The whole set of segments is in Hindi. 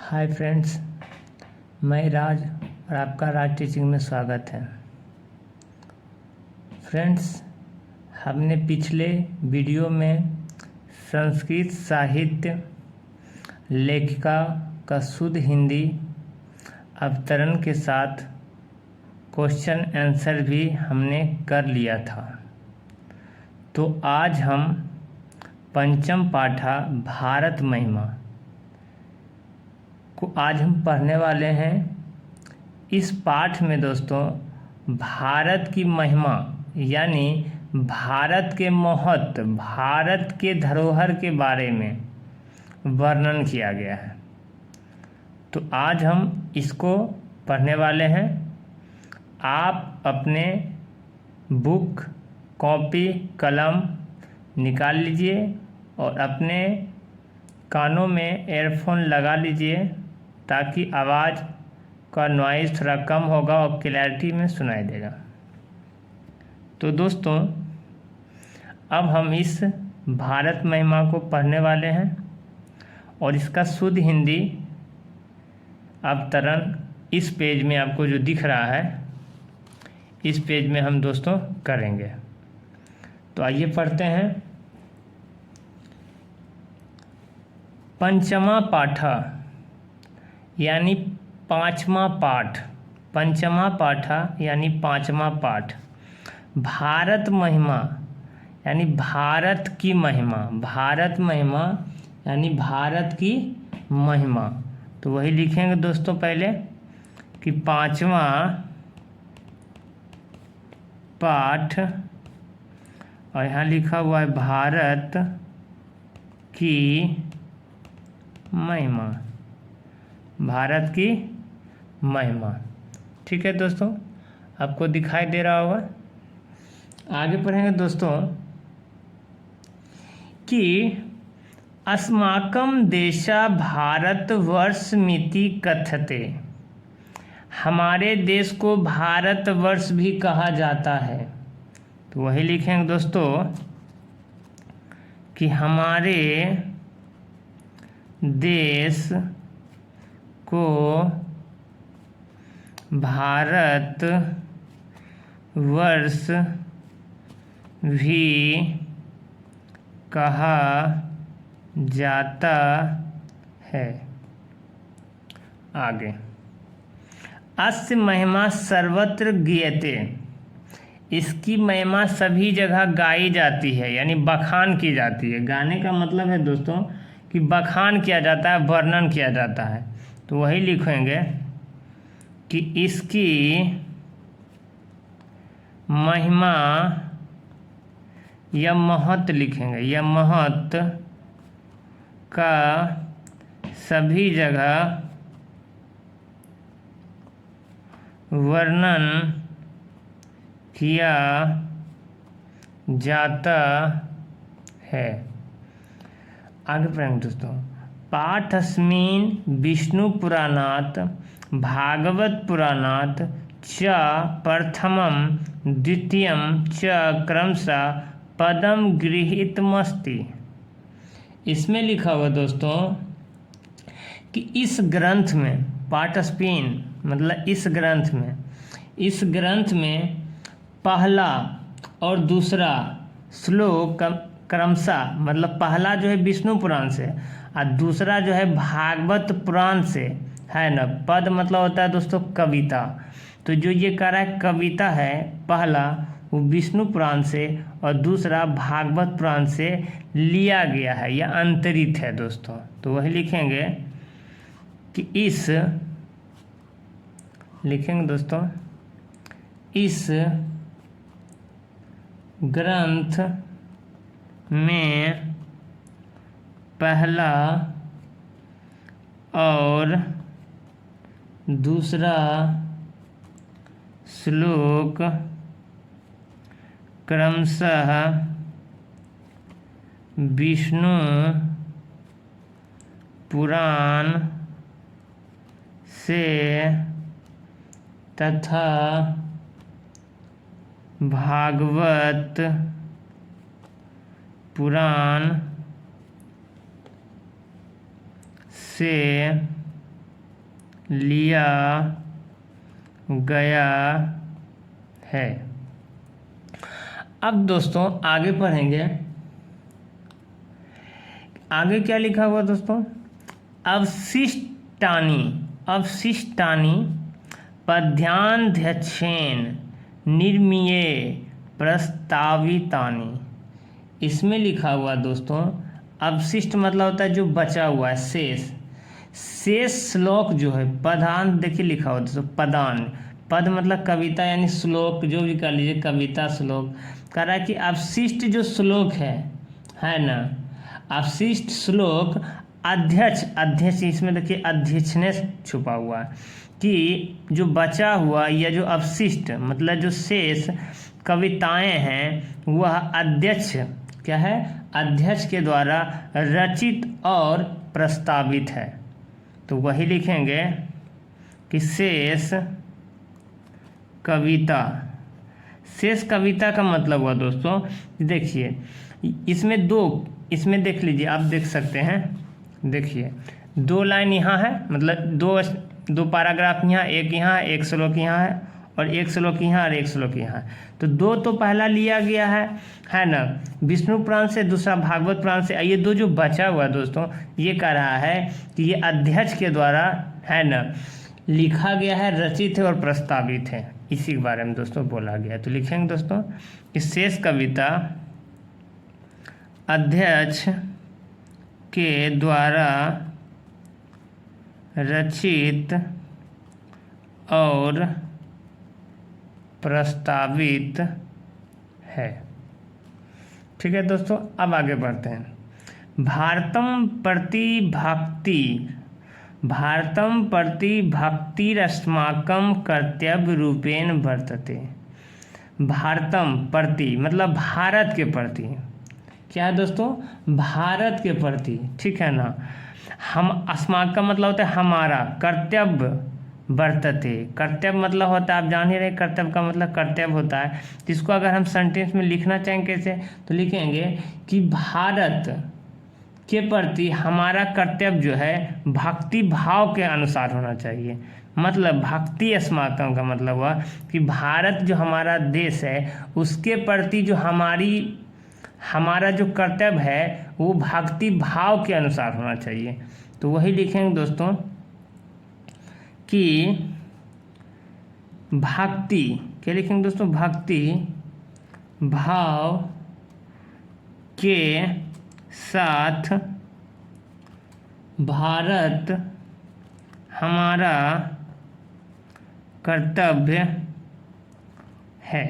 हाय फ्रेंड्स, मैं राज और आपका राज टीचिंग में स्वागत है। फ्रेंड्स, हमने पिछले वीडियो में संस्कृत साहित्य लेखिका का शुद्ध हिंदी अवतरण के साथ क्वेश्चन आंसर भी हमने कर लिया था। तो आज हम पंचम पाठा भारत महिमा को आज हम पढ़ने वाले हैं। इस पाठ में दोस्तों भारत की महिमा यानी भारत के महत्व, भारत के धरोहर के बारे में वर्णन किया गया है। तो आज हम इसको पढ़ने वाले हैं। आप अपने बुक, कॉपी, कलम निकाल लीजिए और अपने कानों में एयरफोन लगा लीजिए ताकि आवाज़ का नॉइज़ थोड़ा कम होगा और क्लैरिटी में सुनाई देगा। तो दोस्तों, अब हम इस भारत महिमा को पढ़ने वाले हैं और इसका शुद्ध हिंदी अवतरण इस पेज में आपको जो दिख रहा है, इस पेज में हम दोस्तों करेंगे। तो आइए पढ़ते हैं। पंचमा पाठा यानी पांचवा पाठ, पंचमा पाठा यानी पांचवा पाठ, भारत महिमा यानी भारत की महिमा, भारत महिमा यानी भारत की महिमा। तो वही लिखेंगे दोस्तों पहले कि पांचवा पाठ और यहाँ लिखा हुआ है भारत की महिमा, भारत की महिमा। ठीक है दोस्तों, आपको दिखाई दे रहा होगा। आगे पढ़ेंगे दोस्तों कि अस्माकं देशा भारतवर्षमिति कथ्यते, हमारे देश को भारतवर्ष भी कहा जाता है। तो वही लिखेंगे दोस्तों कि हमारे देश को भारत वर्ष भी कहा जाता है। आगे, अस्य महिमा सर्वत्र गीयते, इसकी महिमा सभी जगह गाई जाती है यानी बखान की जाती है। गाने का मतलब है दोस्तों कि बखान किया जाता है, वर्णन किया जाता है। तो वही लिखेंगे कि इसकी महिमा या महत्व लिखेंगे, यह महत्व का सभी जगह वर्णन किया जाता है। आगे पढ़ेंगे दोस्तों। पाठस्मिन् विष्णु पुराणात् भागवत पुराणात् च प्रथमं द्वितीयं च क्रमशः पदम गृहीतमस्ति। इसमें लिखा हुआ दोस्तों कि इस ग्रंथ में, पाठस्मिन् मतलब इस ग्रंथ में पहला और दूसरा श्लोक क्रमशः, मतलब पहला जो है विष्णु पुराण से और दूसरा जो है भागवत पुराण से है ना। पद मतलब होता है दोस्तों कविता। तो जो ये कह रहा है कविता है, पहला वो विष्णु पुराण से और दूसरा भागवत पुराण से लिया गया है या अंतरित है दोस्तों। तो वही लिखेंगे कि इस, लिखेंगे दोस्तों, इस ग्रंथ में पहला और दूसरा श्लोक क्रमशः विष्णु पुराण से तथा भागवत पुराण से लिया गया है। अब दोस्तों आगे पढ़ेंगे, आगे क्या लिखा हुआ दोस्तों, अवशिष्टानि पद्याध्यक्षेण निर्मीये प्रस्तावितानि। इसमें लिखा हुआ दोस्तों, अवशिष्ट मतलब होता है जो बचा हुआ है, शेष श्लोक जो है, पदान देखिए लिखा हुआ दोस्तों, पदान, पद मतलब कविता यानी श्लोक, जो भी कर लीजिए, कविता श्लोक। कह रहा है कि अवशिष्ट जो श्लोक है ना, अवशिष्ट श्लोक अध्यक्ष इसमें देखिए अध्यक्ष ने छुपा हुआ है, कि जो बचा हुआ या जो अवशिष्ट मतलब जो शेष कविताएं हैं वह अध्यक्ष क्या है, अध्यक्ष के द्वारा रचित और प्रस्तावित है। तो वही लिखेंगे कि शेष कविता का मतलब हुआ दोस्तों, देखिए इसमें देख लीजिए, आप देख सकते हैं, देखिए 2 लाइन यहाँ है, मतलब दो पैराग्राफ यहाँ, एक यहाँ है, एक श्लोक यहाँ है, और एक श्लोक यहाँ और एक श्लोक यहाँ है। तो 2 तो पहला लिया गया है ना, विष्णु पुराण से, दूसरा भागवत पुराण से। ये 2 जो बचा हुआ दोस्तों, ये कह रहा है कि ये अध्यक्ष के द्वारा है ना लिखा गया है, रचित है और प्रस्तावित है, इसी के बारे में दोस्तों बोला गया है। तो लिखेंगे दोस्तों कि शेष कविता अध्यक्ष के द्वारा रचित और प्रस्तावित है। ठीक है दोस्तों, अब आगे बढ़ते हैं। भारतम प्रति भक्तिरस्माकं कर्तव्य रूपेण वर्तते। भारतम प्रति मतलब भारत के प्रति, क्या है दोस्तों, भारत के प्रति, ठीक है ना। हम अस्माकं मतलब होता है हमारा, कर्तव्य वर्तते, कर्तव्य मतलब होता है, आप जान ही रहे, कर्तव्य का मतलब कर्तव्य होता है। जिसको अगर हम सेंटेंस में लिखना चाहें कैसे, तो लिखेंगे कि भारत के प्रति हमारा कर्तव्य जो है भक्ति भाव के अनुसार होना चाहिए। मतलब भक्ति अस्माकं का मतलब हुआ कि भारत जो हमारा देश है उसके प्रति जो हमारा जो कर्तव्य है वो भक्ति भाव के अनुसार होना चाहिए। तो वही लिखेंगे दोस्तों कि भक्ति, क्या लिखेंगे दोस्तों, भक्ति भाव के साथ भारत हमारा कर्तव्य है।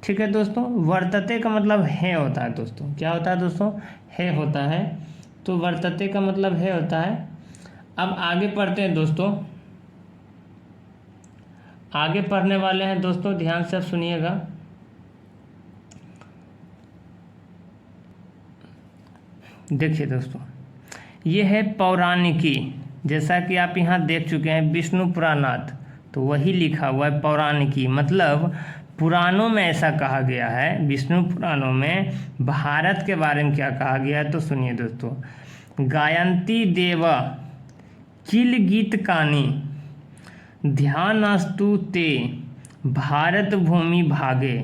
ठीक है दोस्तों, वर्तते का मतलब है होता है दोस्तों, क्या होता है दोस्तों, है होता है। तो वर्तते का मतलब है होता है। अब आगे पढ़ते हैं दोस्तों, आगे पढ़ने वाले हैं दोस्तों, ध्यान से सुनिएगा। देखिए दोस्तों, ये है पौराणिकी, जैसा कि आप यहाँ देख चुके हैं विष्णु पुराणात, तो वही लिखा हुआ है पौराणिकी, मतलब पुराणों में ऐसा कहा गया है। विष्णु पुराणों में भारत के बारे में क्या कहा गया है, तो सुनिए दोस्तों। गायन्ति देवा किल गीत कानी ध्यानस्तु ते भारत भूमि भागे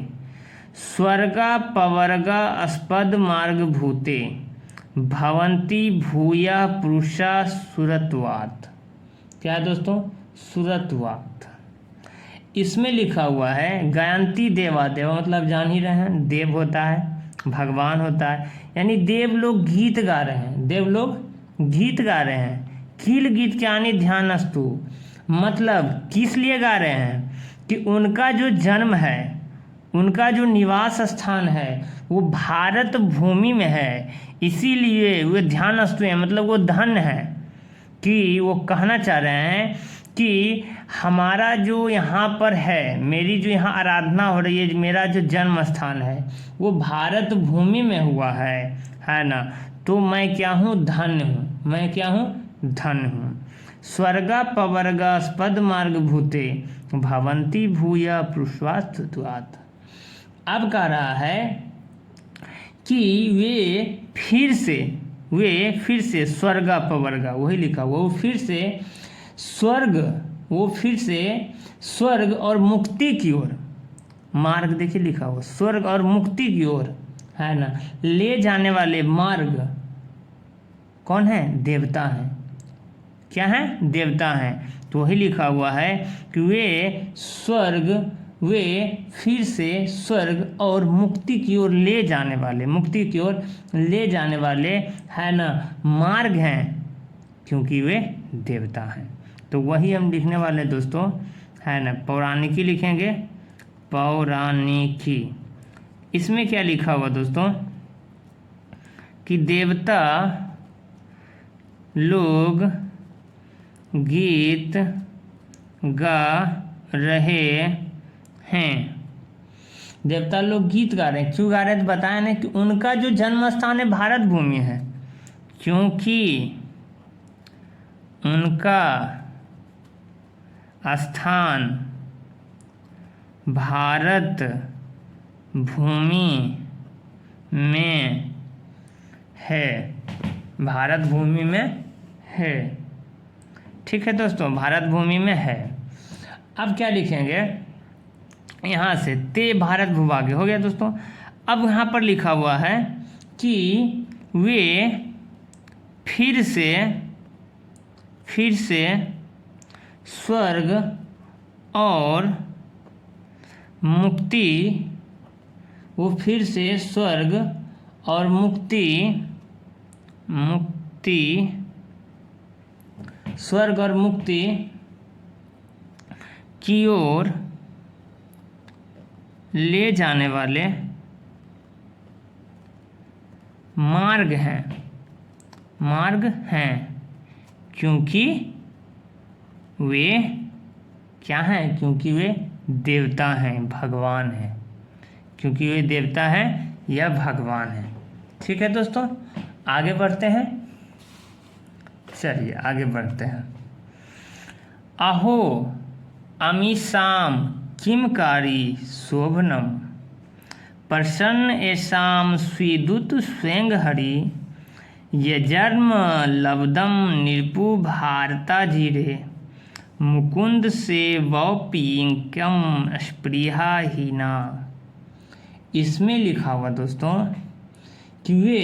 स्वर्गा पवर्गा अस्पद मार्ग भूते भवंती भूया पुरुषा सुरत्वात्। क्या है दोस्तों, सुरत्वात्। इसमें लिखा हुआ है गायन्ति देवा, देवा मतलब जान ही रहे हैं, देव होता है, भगवान होता है, यानी देव लोग गीत गा रहे हैं, देव लोग गीत गा रहे हैं। किल गीत क्या यानी ध्यानस्तु, मतलब किस लिए गा रहे हैं कि उनका जो जन्म है, उनका जो निवास स्थान है वो भारत भूमि में है, इसीलिए वे ध्यानस्तु हैं, मतलब वो धन्य है। कि वो कहना चाह रहे हैं कि हमारा जो यहाँ पर है, मेरी जो यहाँ आराधना हो रही है, मेरा जो जन्म स्थान है वो भारत भूमि में हुआ है ना। तो मैं क्या हूँ, धन्य हूँ, मैं क्या हूँ, धन्य हूँ। स्वर्गा पवर्गा स्पद मार्ग भूते भवंती भूया पुरुषवास्तुत्वात्। अब कह रहा है कि वे फिर से स्वर्गा पवर्गा, वही लिखा हुआ, वो फिर से स्वर्ग, वो फिर से स्वर्ग और मुक्ति की ओर, मार्ग देखिए लिखा हुआ, स्वर्ग और मुक्ति की ओर, है ना, ले जाने वाले मार्ग कौन है? देवता हैं। क्या है? देवता हैं। तो वही लिखा हुआ है कि वे फिर से स्वर्ग और मुक्ति की ओर ले जाने वाले, मुक्ति की ओर ले जाने वाले, है ना, मार्ग हैं, क्योंकि वे देवता हैं। तो वही हम लिखने वाले हैं दोस्तों, है ना, पौराणिकी लिखेंगे, पौराणिकी। इसमें क्या लिखा हुआ दोस्तों कि देवता लोग गीत गा रहे हैं। देवता लोग गीत गा रहे हैं, क्यों गा रहे हैं? तो बताया ना कि उनका जो जन्म स्थान है भारत भूमि है, क्योंकि उनका स्थान भारत भूमि में है, भारत भूमि में है। ठीक है दोस्तों, भारत भूमि में है। अब क्या लिखेंगे यहाँ से? ते भारत भूभाग हो गया दोस्तों। अब यहाँ पर लिखा हुआ है कि वे फिर से स्वर्ग और मुक्ति, वो फिर से स्वर्ग और मुक्ति स्वर्ग और मुक्ति की ओर ले जाने वाले मार्ग हैं, क्योंकि वे क्या हैं? क्योंकि वे देवता हैं, भगवान हैं, क्योंकि वे देवता हैं या भगवान हैं। ठीक है दोस्तों, आगे बढ़ते हैं। चलिए आगे बढ़ते हैं। अहो अमीषाम किमकारी शोभनम प्रसन्न येषां स्वीदुत स्वयं हरि यजर्म लब्धम निरपु भारताजिरे मुकुंद से वौपीकम स्पृहाहीना। इसमें लिखा हुआ दोस्तों कि वे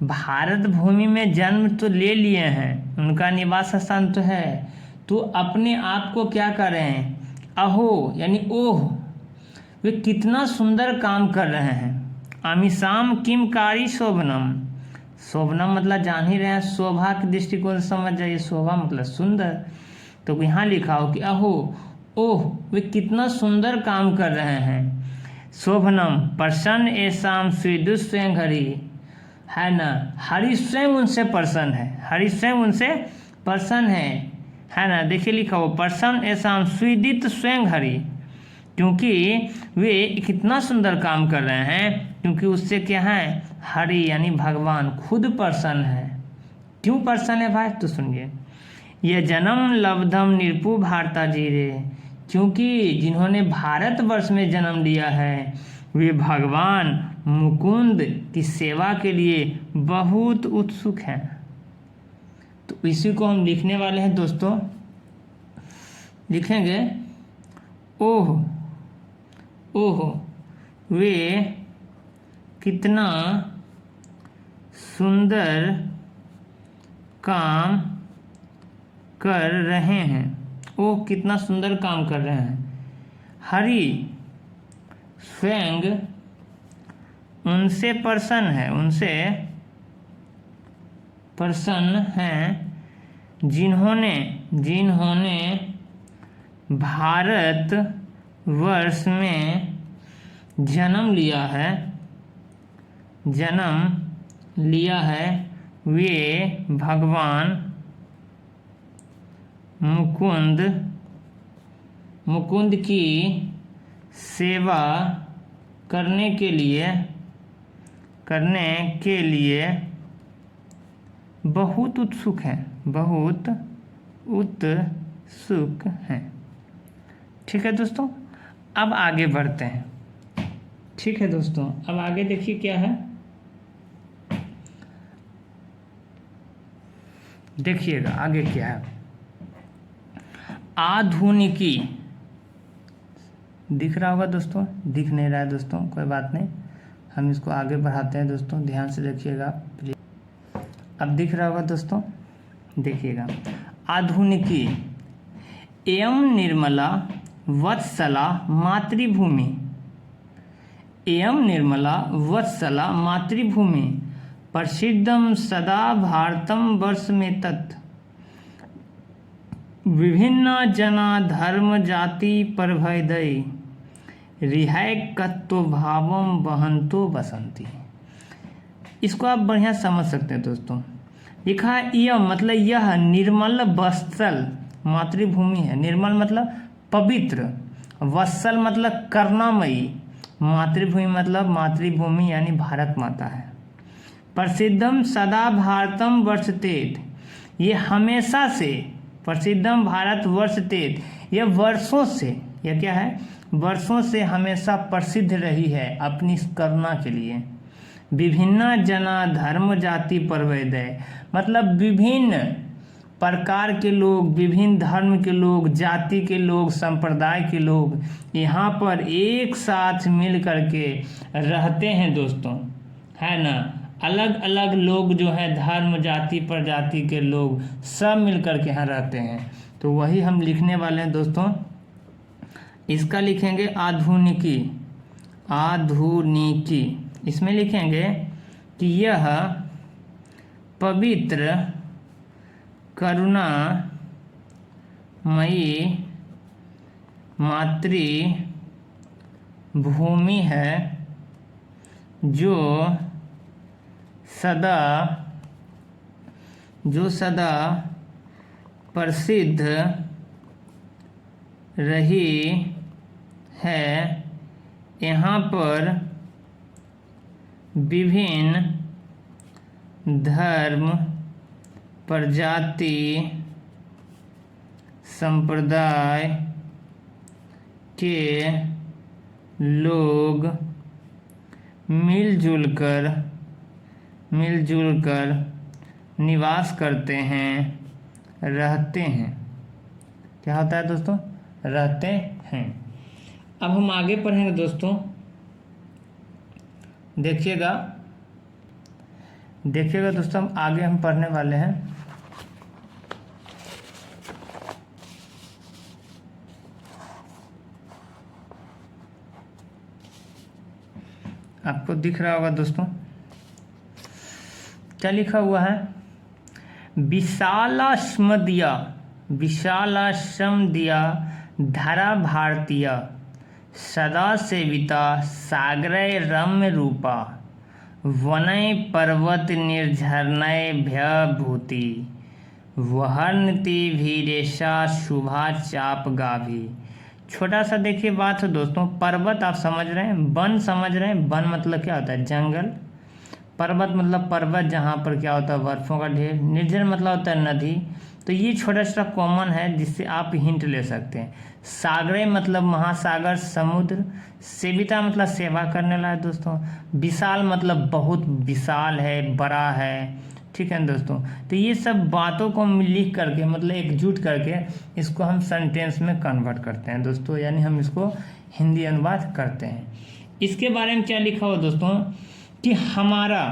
भारत भूमि में जन्म तो ले लिए हैं, उनका निवास स्थान तो है, तो अपने आप को क्या कर रहे हैं? अहो यानी ओह, वे कितना सुंदर काम कर रहे हैं। अमीषाम किमकारी शोभनम, शोभनम मतलब जान ही रहे हैं, शोभा के दृष्टिकोण से समझ जाइए, शोभा मतलब सुंदर। तो यहाँ लिखा हो कि अहो ओह, वे कितना सुंदर काम कर रहे हैं। शोभनम प्रसन्न येषां स्वीदुत स्वयं हरि, है ना, हरि स्वयं उनसे प्रसन्न है, हरि स्वयं उनसे प्रसन्न है ना। देखिए लिखा हो प्रसन्न येषां स्वीदुत स्वयं हरि, क्योंकि वे कितना सुंदर काम कर रहे हैं, क्योंकि उससे क्या है? हरि यानी भगवान खुद प्रसन्न है। क्यों प्रसन्न है भाई? तो सुनिए, ये जन्म लब्धम निरपु भारताजिरे, क्योंकि जिन्होंने भारतवर्ष में जन्म लिया है वे भगवान मुकुंद की सेवा के लिए बहुत उत्सुक हैं। तो इसी को हम लिखने वाले हैं दोस्तों, लिखेंगे ओह ओह वे कितना सुंदर काम कर रहे हैं, ओह कितना सुंदर काम कर रहे हैं। हरि स्वयं उनसे प्रसन्न है, उनसे प्रसन्न हैं, जिन्होंने भारत वर्ष में जन्म लिया है, वे भगवान मुकुंद की सेवा करने के लिए बहुत उत्सुक हैं। ठीक है दोस्तों, अब आगे बढ़ते हैं। ठीक है दोस्तों, अब आगे देखिए क्या है, देखिएगा आगे क्या है। आधुनिकी, दिख रहा होगा दोस्तों, दिख नहीं रहा है दोस्तों, कोई बात नहीं, हम इसको आगे बढ़ाते हैं दोस्तों, ध्यान से देखिएगा प्लीज। अब दिख रहा होगा दोस्तों, देखिएगा, आधुनिकी एवं निर्मला वत्सला मातृभूमि, एवं निर्मला वत्सला मातृभूमि प्रसिद्धम सदा भारतम वर्ष में तत् विभिन्न जना धर्म जाति परभयदय रिहायकत्व भावम बहंतो बसंती। इसको आप बढ़िया समझ सकते हैं दोस्तों। लिखा है यह मतलब यह निर्मल वत्सल मातृभूमि है, निर्मल मतलब पवित्र, वत्सल मतलब करुणामयी, मातृभूमि मतलब मातृभूमि यानी भारत माता है। प्रसिद्धम सदा भारतम वर्षतेत, ये हमेशा से, प्रसिद्धम भारत वर्षतेत, यह वर्षों से, यह क्या है, वर्षों से हमेशा प्रसिद्ध रही है अपनी करुणा के लिए। विभिन्न जना धर्म जाति परवैदय, मतलब विभिन्न प्रकार के लोग, विभिन्न धर्म के लोग, जाति के लोग, संप्रदाय के लोग यहाँ पर एक साथ मिल करके रहते हैं दोस्तों, है ना। अलग अलग लोग जो है धर्म जाति प्रजाति के लोग सब मिल करके यहाँ रहते हैं। तो वही हम लिखने वाले हैं दोस्तों। इसका लिखेंगे आधुनिकी, आधुनिकी, इसमें लिखेंगे कि यह पवित्र करुणामयी मातृभूमि है जो सदा प्रसिद्ध रही है। यहाँ पर विभिन्न धर्म प्रजाति संप्रदाय के लोग मिलजुल कर निवास करते हैं, रहते हैं। क्या होता है दोस्तों, रहते हैं। अब हम आगे पढ़ेंगे दोस्तों, देखिएगा दोस्तों, हम आगे पढ़ने वाले हैं। आपको दिख रहा होगा दोस्तों, क्या लिखा हुआ है, विशालाश्म दिया धरा भारतीय सदा सेविता सागरय रम्य रूपा वनय पर्वत निर्झरनय भयभूति वहनति भीरेशा शुभा चाप गाभी। छोटा सा देखिए बात है दोस्तों, पर्वत आप समझ रहे हैं, वन समझ रहे हैं, वन मतलब क्या होता है, जंगल, पर्वत मतलब पर्वत जहाँ पर क्या होता है, बर्फों का ढेर, निर्जन मतलब होता है नदी। तो ये छोटा छोटा कॉमन है जिससे आप हिंट ले सकते हैं। सागरे मतलब महासागर समुद्र, सेविता मतलब सेवा करने वाला है दोस्तों, विशाल मतलब बहुत विशाल है, बड़ा है, ठीक है दोस्तों। तो ये सब बातों को हम लिख करके मतलब एकजुट करके इसको हम सेंटेंस में कन्वर्ट करते हैं दोस्तों, यानी हम इसको हिंदी अनुवाद करते हैं। इसके बारे में क्या लिखा हुआ दोस्तों कि हमारा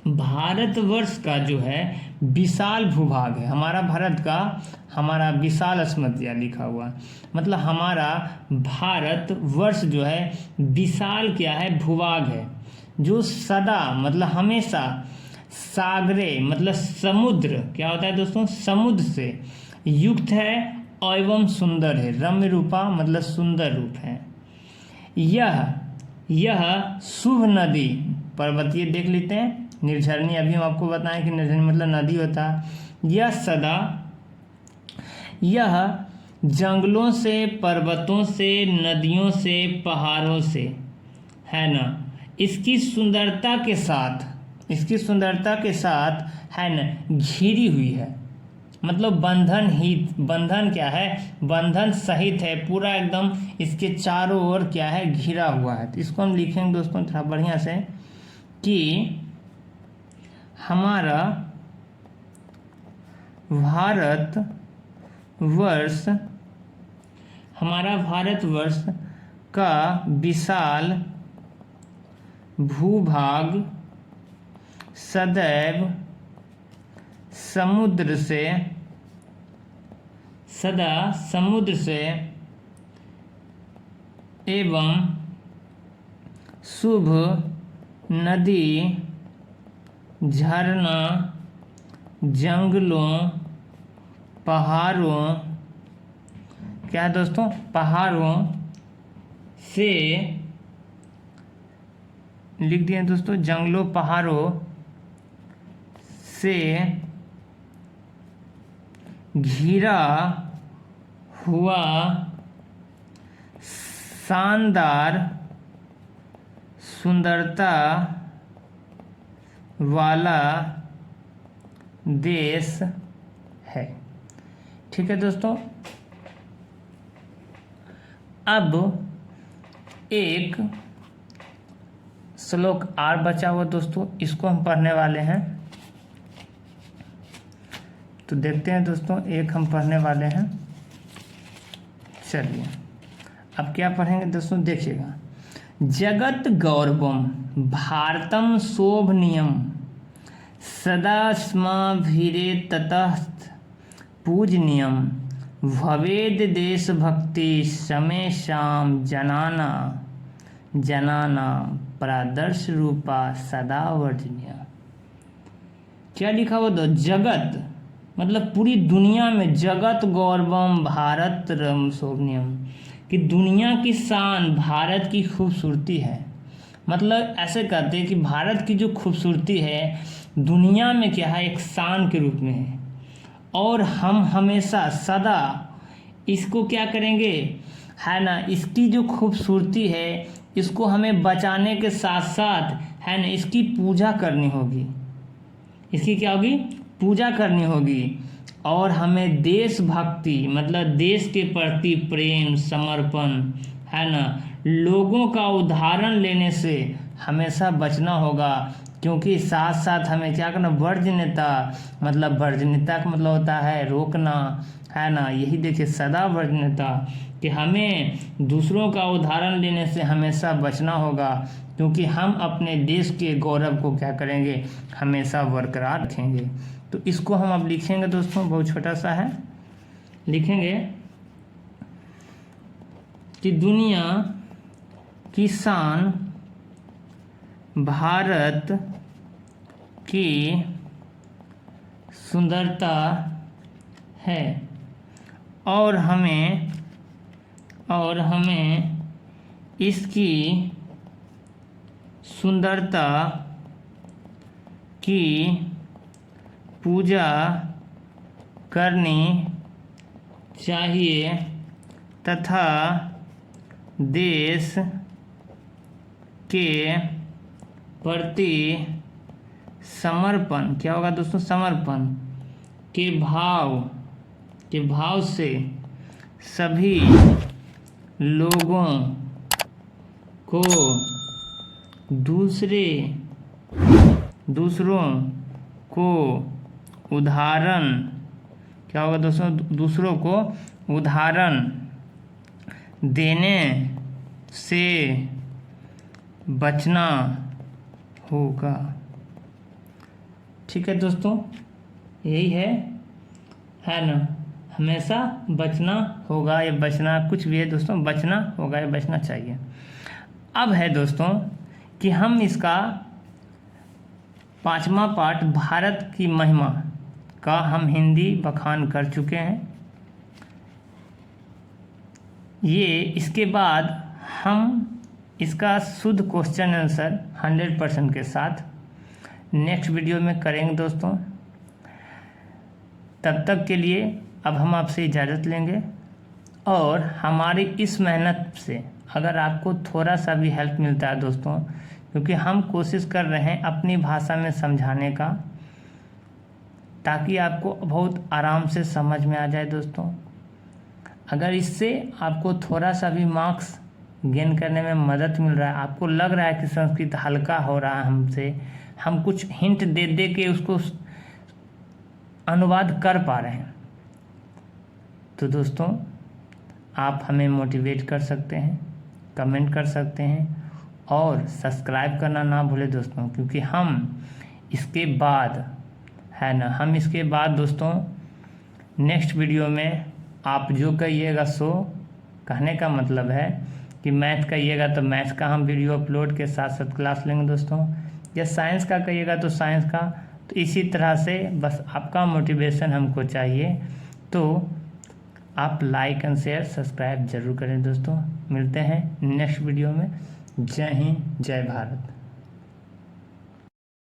भारतवर्ष का जो है विशाल भूभाग है, हमारा भारत का, हमारा विशाल स्मृतिया लिखा हुआ, मतलब हमारा भारतवर्ष जो है विशाल क्या है, भूभाग है, जो सदा मतलब हमेशा, सागरे मतलब समुद्र, क्या होता है दोस्तों, समुद्र से युक्त है एवं सुंदर है, रम्य रूपा मतलब सुंदर रूप है। यह शुभ नदी, पर्वतीय देख लेते हैं, निर्झरनी अभी हम आपको बताएं कि निर्झरनी मतलब नदी होता है। यह जंगलों से, पर्वतों से, नदियों से, पहाड़ों से, है ना, इसकी सुंदरता के साथ है ना घिरी हुई है, मतलब बंधन क्या है, बंधन सहित है, पूरा एकदम इसके चारों ओर क्या है, घिरा हुआ है। तो इसको हम लिखेंगे दोस्तों थोड़ा बढ़िया से कि हमारा भारत वर्ष हमारा भारतवर्ष का विशाल भूभाग सदैव समुद्र से एवं शुभ नदी झरना जंगलों पहाड़ों क्या है दोस्तों पहाड़ों से लिख दिए दोस्तों जंगलों पहाड़ों से घिरा हुआ शानदार सुंदरता वाला देश है। ठीक है दोस्तों, अब एक श्लोक और बचा हुआ दोस्तों, इसको हम पढ़ने वाले हैं। तो देखते हैं दोस्तों, एक हम पढ़ने वाले हैं। चलिए अब क्या पढ़ेंगे दोस्तों, देखिएगा। जगत गौरवम भारतम शोभनीयम सदा स्माभिरे ततः पूजनीयम भवेद देशभक्ति समेषां जनाना प्रादर्श रूपा सदा वर्जनीय। क्या लिखा हुआ तो जगत मतलब पूरी दुनिया में, जगत गौरवम भारत शोभनीयम कि दुनिया की शान भारत की खूबसूरती है। मतलब ऐसे कहते हैं कि भारत की जो खूबसूरती है दुनिया में क्या है, एक शान के रूप में है। और हम हमेशा सदा इसको क्या करेंगे है ना, इसकी जो खूबसूरती है इसको हमें बचाने के साथ साथ है ना इसकी पूजा करनी होगी। इसकी क्या होगी, पूजा करनी होगी। और हमें देशभक्ति मतलब देश के प्रति प्रेम समर्पण है ना, लोगों का उदाहरण लेने से हमेशा बचना होगा। क्योंकि साथ साथ हमें क्या करना, वर्जनीयता मतलब वर्जनीयता का मतलब होता है रोकना है ना। यही देखिए सदा वर्जनीयता कि हमें दूसरों का उदाहरण लेने से हमेशा बचना होगा, क्योंकि हम अपने देश के गौरव को क्या करेंगे, हमेशा बरकरार रखेंगे। तो इसको हम अब लिखेंगे दोस्तों, बहुत छोटा सा है, लिखेंगे कि दुनिया की शान भारत की सुंदरता है और हमें इसकी सुंदरता की पूजा करनी चाहिए तथा देश के प्रति समर्पण क्या होगा दोस्तों, समर्पण के भाव से सभी लोगों को दूसरों को उदाहरण क्या होगा दोस्तों, दूसरों को उदाहरण देने से बचना होगा। ठीक है दोस्तों, यही है ना, हमेशा बचना होगा या बचना कुछ भी है दोस्तों, बचना होगा या बचना चाहिए। अब है दोस्तों कि हम इसका 5वां पार्ट भारत की महिमा का हम हिंदी बखान कर चुके हैं। ये इसके बाद हम इसका शुद्ध क्वेश्चन आंसर 100% के साथ नेक्स्ट वीडियो में करेंगे दोस्तों। तब तक के लिए अब हम आपसे इजाज़त लेंगे। और हमारी इस मेहनत से अगर आपको थोड़ा सा भी हेल्प मिलता है दोस्तों, क्योंकि हम कोशिश कर रहे हैं अपनी भाषा में समझाने का, ताकि आपको बहुत आराम से समझ में आ जाए दोस्तों। अगर इससे आपको थोड़ा सा भी मार्क्स गेन करने में मदद मिल रहा है, आपको लग रहा है कि संस्कृत हल्का हो रहा है हमसे, हम कुछ हिंट दे दे के उसको अनुवाद कर पा रहे हैं, तो दोस्तों आप हमें मोटिवेट कर सकते हैं, कमेंट कर सकते हैं और सब्सक्राइब करना ना भूलें दोस्तों, क्योंकि हम इसके बाद हम इसके बाद दोस्तों नेक्स्ट वीडियो में आप जो कहिएगा सो, कहने का मतलब है कि मैथ कहिएगा तो मैथ का हम वीडियो अपलोड के साथ साथ क्लास लेंगे दोस्तों, या साइंस का कहिएगा तो साइंस का। तो इसी तरह से बस आपका मोटिवेशन हमको चाहिए, तो आप लाइक एंड शेयर सब्सक्राइब जरूर करें दोस्तों। मिलते हैं नेक्स्ट वीडियो में। जय हिंद, जय भारत।